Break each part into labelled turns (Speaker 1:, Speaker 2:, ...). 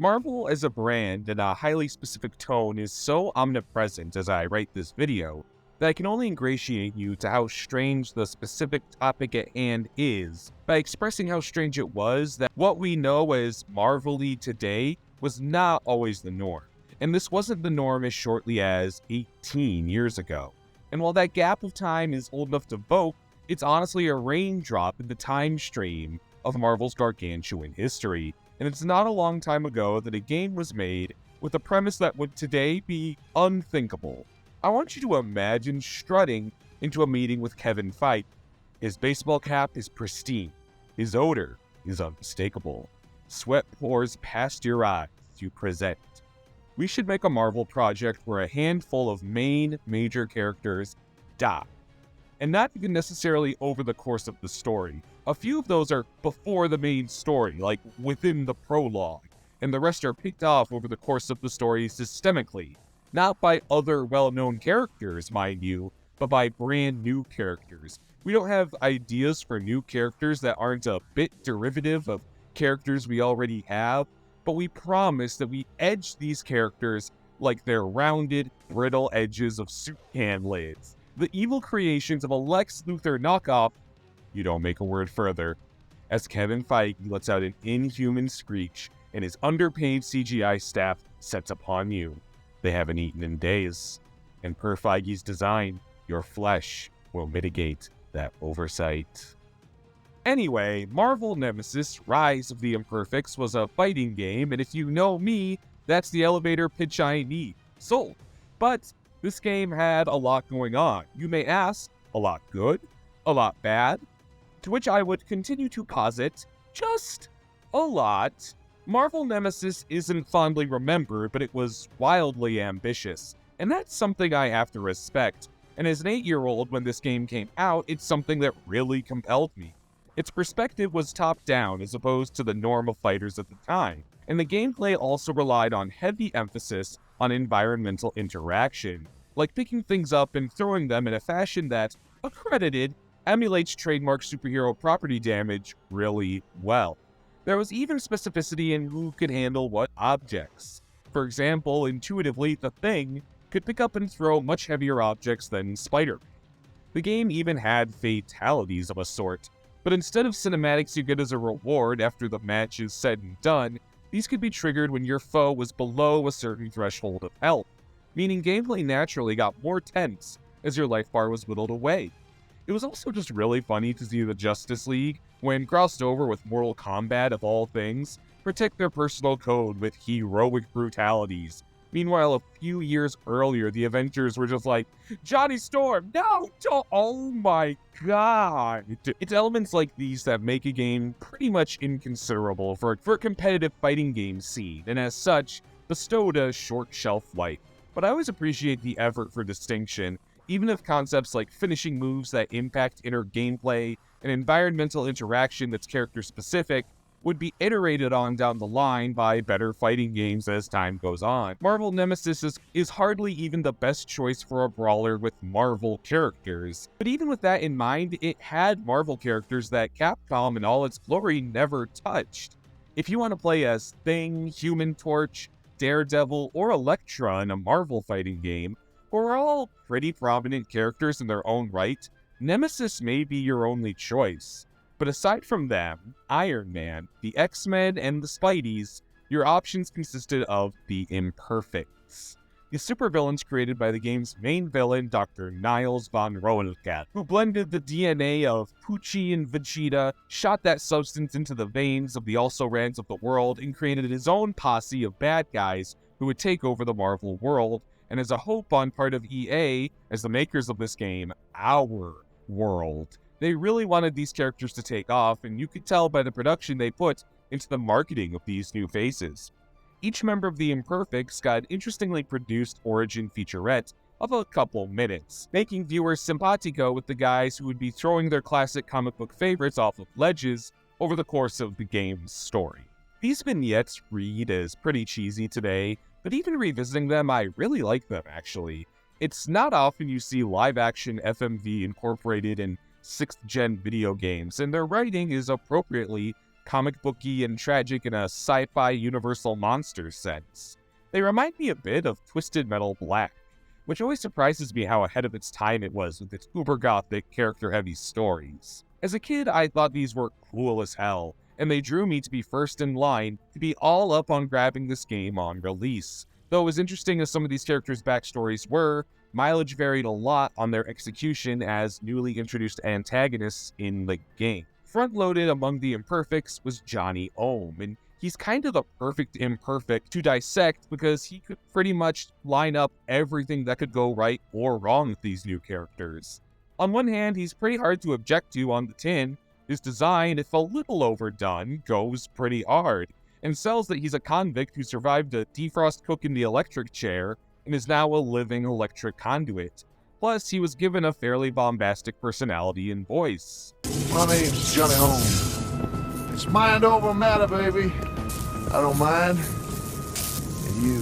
Speaker 1: Marvel as a brand and a highly specific tone is so omnipresent as I write this video that I can only ingratiate you to how strange the specific topic at hand is by expressing how strange it was that what we know as Marvel-y today was not always the norm. And this wasn't the norm as shortly as 18 years ago. And while that gap of time is old enough to vote, it's honestly a raindrop in the time stream of Marvel's gargantuan history. And it's not a long time ago that a game was made with a premise that would today be unthinkable. I want you to imagine strutting into a meeting with Kevin Feige. His baseball cap is pristine. His odor is unmistakable. Sweat pours past your eyes as you present. We should make a Marvel project where a handful of main major characters die. And not even necessarily over the course of the story. A few of those are before the main story, like within the prologue, and the rest are picked off over the course of the story systemically. Not by other well-known characters, mind you, but by brand new characters. We don't have ideas for new characters that aren't a bit derivative of characters we already have, but we promise that we edge these characters like they're rounded, brittle edges of soup can lids. The evil creations of a Lex Luthor knockoff, you don't make a word further, as Kevin Feige lets out an inhuman screech and his underpaid CGI staff sets upon you. They haven't eaten in days, and per Feige's design, your flesh will mitigate that oversight. Anyway, Marvel Nemesis Rise of the Imperfects was a fighting game, and if you know me, that's the elevator pitch I need. Sold. But this game had a lot going on. You may ask, a lot good? A lot bad? To which I would continue to posit, just a lot. Marvel Nemesis isn't fondly remembered, but it was wildly ambitious. And that's something I have to respect. And as an 8-year-old when this game came out, it's something that really compelled me. Its perspective was top-down as opposed to the norm of fighters at the time. And the gameplay also relied on heavy emphasis on environmental interaction, like picking things up and throwing them in a fashion that, accredited, emulates trademark superhero property damage really well. There was even specificity in who could handle what objects. For example, intuitively, the Thing could pick up and throw much heavier objects than Spider-Man. The game even had fatalities of a sort, but instead of cinematics you get as a reward after the match is said and done, these could be triggered when your foe was below a certain threshold of health, meaning gameplay naturally got more tense as your life bar was whittled away. It was also just really funny to see the Justice League, when crossed over with Mortal Kombat of all things, protect their personal code with heroic brutalities. Meanwhile, a few years earlier, the Avengers were just like, Johnny Storm, no, don't, oh my god. It's elements like these that make a game pretty much inconsiderable for a competitive fighting game scene, and as such, bestowed a short shelf life. But I always appreciate the effort for distinction, even if concepts like finishing moves that impact inner gameplay and environmental interaction that's character-specific would be iterated on down the line by better fighting games as time goes on. Marvel Nemesis is hardly even the best choice for a brawler with Marvel characters. But even with that in mind, it had Marvel characters that Capcom in all its glory never touched. If you want to play as Thing, Human Torch, Daredevil, or Elektra in a Marvel fighting game, who are all pretty prominent characters in their own right, Nemesis may be your only choice. But aside from them, Iron Man, the X-Men, and the Spideys, your options consisted of the Imperfects, the supervillains created by the game's main villain, Dr. Niles von Roentgen, who blended the DNA of Poochie and Vegeta, shot that substance into the veins of the also-rans of the world, and created his own posse of bad guys who would take over the Marvel world, and as a hope on part of EA, as the makers of this game, our world. They really wanted these characters to take off, and you could tell by the production they put into the marketing of these new faces. Each member of the Imperfects got an interestingly produced origin featurette of a couple minutes, making viewers simpatico with the guys who would be throwing their classic comic book favorites off of ledges over the course of the game's story. These vignettes read as pretty cheesy today, but even revisiting them, I really like them actually. It's not often you see live-action FMV incorporated in 6th-gen video games, and their writing is appropriately comic booky and tragic in a sci-fi universal monster sense. They remind me a bit of Twisted Metal Black, which always surprises me how ahead of its time it was with its uber-gothic, character-heavy stories. As a kid, I thought these were cool as hell, and they drew me to be first in line to be all up on grabbing this game on release. Though as interesting as some of these characters' backstories were, mileage varied a lot on their execution as newly introduced antagonists in the game. Front-loaded among the Imperfects was Johnny Ohm, and he's kind of the perfect imperfect to dissect because he could pretty much line up everything that could go right or wrong with these new characters. On one hand, he's pretty hard to object to on the tin. His design, if a little overdone, goes pretty hard, and sells that he's a convict who survived a defrost cook in the electric chair and is now a living electric conduit. Plus, he was given a fairly bombastic personality and voice.
Speaker 2: My name's Johnny Holmes. It's mind over matter, baby. I don't mind. And you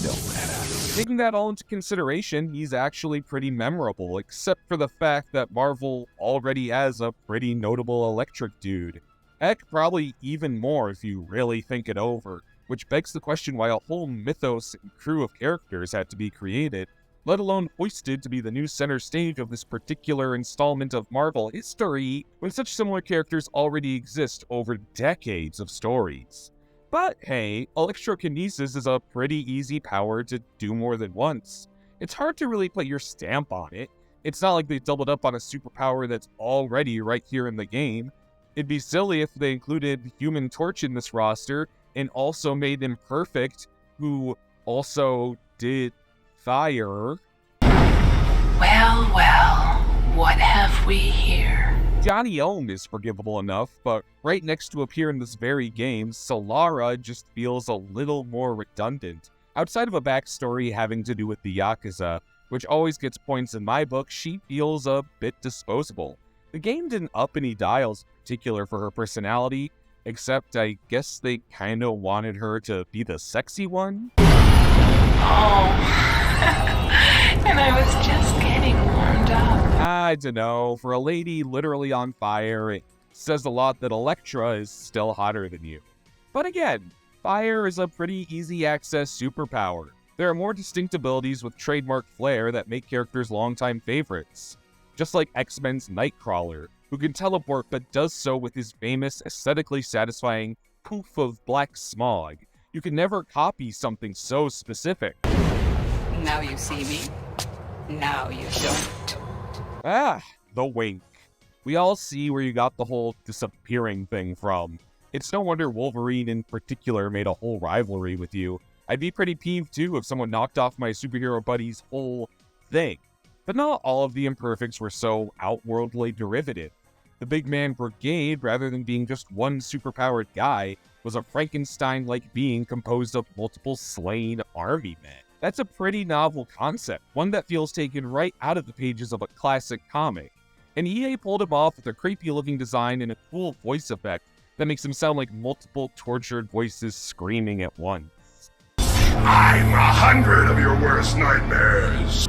Speaker 2: don't matter.
Speaker 1: Taking that all into consideration, he's actually pretty memorable, except for the fact that Marvel already has a pretty notable electric dude. Heck, probably even more if you really think it over, which begs the question why a whole mythos and crew of characters had to be created, let alone hoisted to be the new center stage of this particular installment of Marvel history, when such similar characters already exist over decades of stories. But hey, electrokinesis is a pretty easy power to do more than once. It's hard to really put your stamp on it. It's not like they doubled up on a superpower that's already right here in the game. It'd be silly if they included Human Torch in this roster and also made him Perfect, who also did fire.
Speaker 3: Well, what have we here?
Speaker 1: Johnny Ohm is forgivable enough, but right next to appear in this very game, Solara just feels a little more redundant. Outside of a backstory having to do with the Yakuza, which always gets points in my book, she feels a bit disposable. The game didn't up any dials in particular for her personality, except I guess they kinda wanted her to be the sexy one.
Speaker 3: Oh, and I was just getting warmed up.
Speaker 1: I dunno, for a lady literally on fire, it says a lot that Elektra is still hotter than you. But again, fire is a pretty easy access superpower. There are more distinct abilities with trademark flair that make characters longtime favorites. Just like X-Men's Nightcrawler, who can teleport but does so with his famous, aesthetically satisfying poof of black smog. You can never copy something so specific.
Speaker 3: Now you see me. Now you don't.
Speaker 1: Ah, the wink. We all see where you got the whole disappearing thing from. It's no wonder Wolverine in particular made a whole rivalry with you. I'd be pretty peeved too if someone knocked off my superhero buddy's whole thing. But not all of the Imperfects were so outworldly derivative. The Big Man Brigade, rather than being just one superpowered guy, was a Frankenstein-like being composed of multiple slain army men. That's a pretty novel concept, one that feels taken right out of the pages of a classic comic. And EA pulled him off with a creepy-looking design and a cool voice effect that makes him sound like multiple tortured voices screaming at once.
Speaker 2: I'm 100 of your worst nightmares.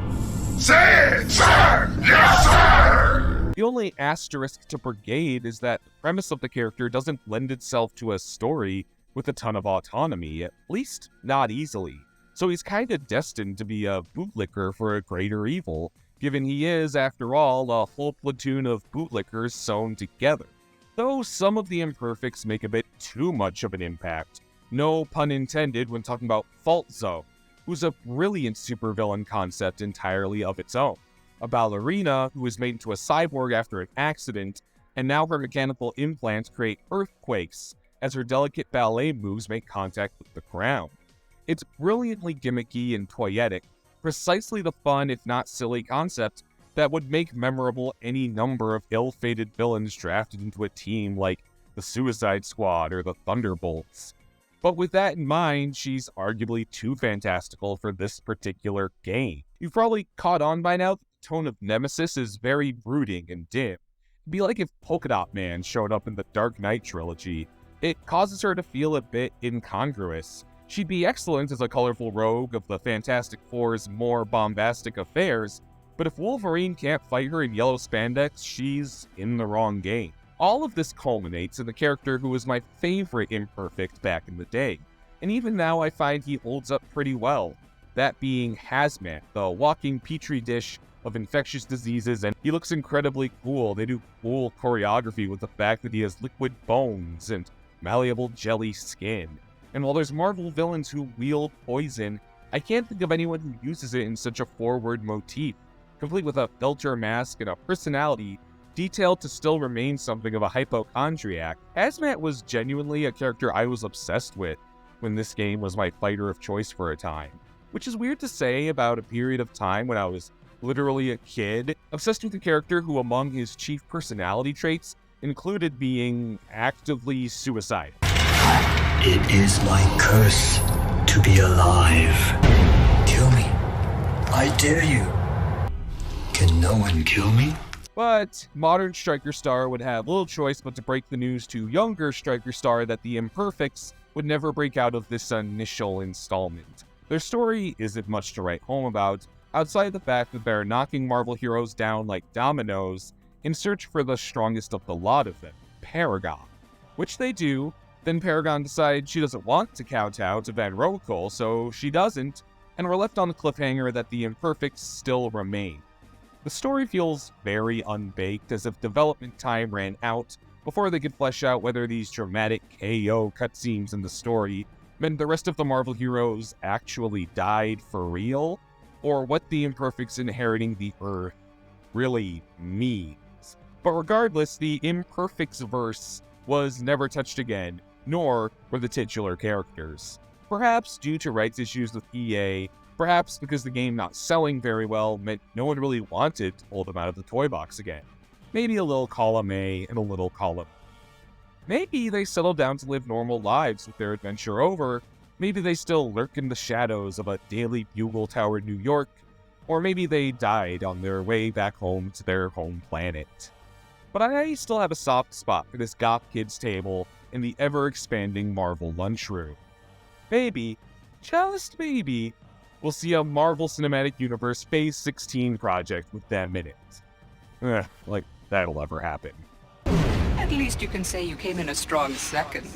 Speaker 2: Say it, sir! Yes, sir!
Speaker 1: The only asterisk to Brigade is that the premise of the character doesn't lend itself to a story with a ton of autonomy, at least not easily. So he's kinda destined to be a bootlicker for a greater evil, given he is, after all, a whole platoon of bootlickers sewn together. Though some of the Imperfects make a bit too much of an impact, no pun intended when talking about Fault Zone, who's a brilliant supervillain concept entirely of its own. A ballerina who was made into a cyborg after an accident, and now her mechanical implants create earthquakes as her delicate ballet moves make contact with the ground. It's brilliantly gimmicky and toyetic, precisely the fun if not silly concept that would make memorable any number of ill-fated villains drafted into a team like the Suicide Squad or the Thunderbolts. But with that in mind, she's arguably too fantastical for this particular game. You've probably caught on by now that the tone of Nemesis is very brooding and dim. It'd be like if Polka Dot Man showed up in the Dark Knight trilogy. It causes her to feel a bit incongruous. She'd be excellent as a colorful rogue of the Fantastic Four's more bombastic affairs, but if Wolverine can't fight her in yellow spandex, she's in the wrong game. All of this culminates in the character who was my favorite Imperfect back in the day, and even now I find he holds up pretty well. That being Hazmat, the walking petri dish of infectious diseases, and he looks incredibly cool. They do cool choreography with the fact that he has liquid bones and malleable jelly skin. And while there's Marvel villains who wield poison, I can't think of anyone who uses it in such a forward motif, complete with a filter mask and a personality detailed to still remain something of a hypochondriac. Hazmat was genuinely a character I was obsessed with when this game was my fighter of choice for a time, which is weird to say about a period of time when I was literally a kid, obsessed with a character who among his chief personality traits included being actively suicidal.
Speaker 4: It is my curse to be alive. Kill me. I dare you. Can no one kill me?
Speaker 1: But modern Striker Star would have little choice but to break the news to younger Striker Star that the Imperfects would never break out of this initial installment. Their story isn't much to write home about, outside the fact that they're knocking Marvel heroes down like dominoes in search for the strongest of the lot of them, Paragon. Which they do, then Paragon decides she doesn't want to kowtow to Van Rokel, so she doesn't, and we're left on the cliffhanger that the Imperfects still remain. The story feels very unbaked, as if development time ran out before they could flesh out whether these dramatic KO cutscenes in the story meant the rest of the Marvel heroes actually died for real, or what the Imperfects inheriting the Earth really means. But regardless, the Imperfects verse was never touched again, nor were the titular characters. Perhaps due to rights issues with EA, perhaps because the game not selling very well meant no one really wanted to pull them out of the toy box again. Maybe a little column A and a little column B. Maybe they settled down to live normal lives with their adventure over. Maybe they still lurk in the shadows of a Daily Bugle Tower, New York. Or maybe they died on their way back home to their home planet. But I still have a soft spot for this goth kids table in the ever-expanding Marvel lunchroom. Maybe, just maybe, we'll see a Marvel Cinematic Universe Phase 16 project with them in it. Like that'll ever happen.
Speaker 3: At least you can say you came in a strong second.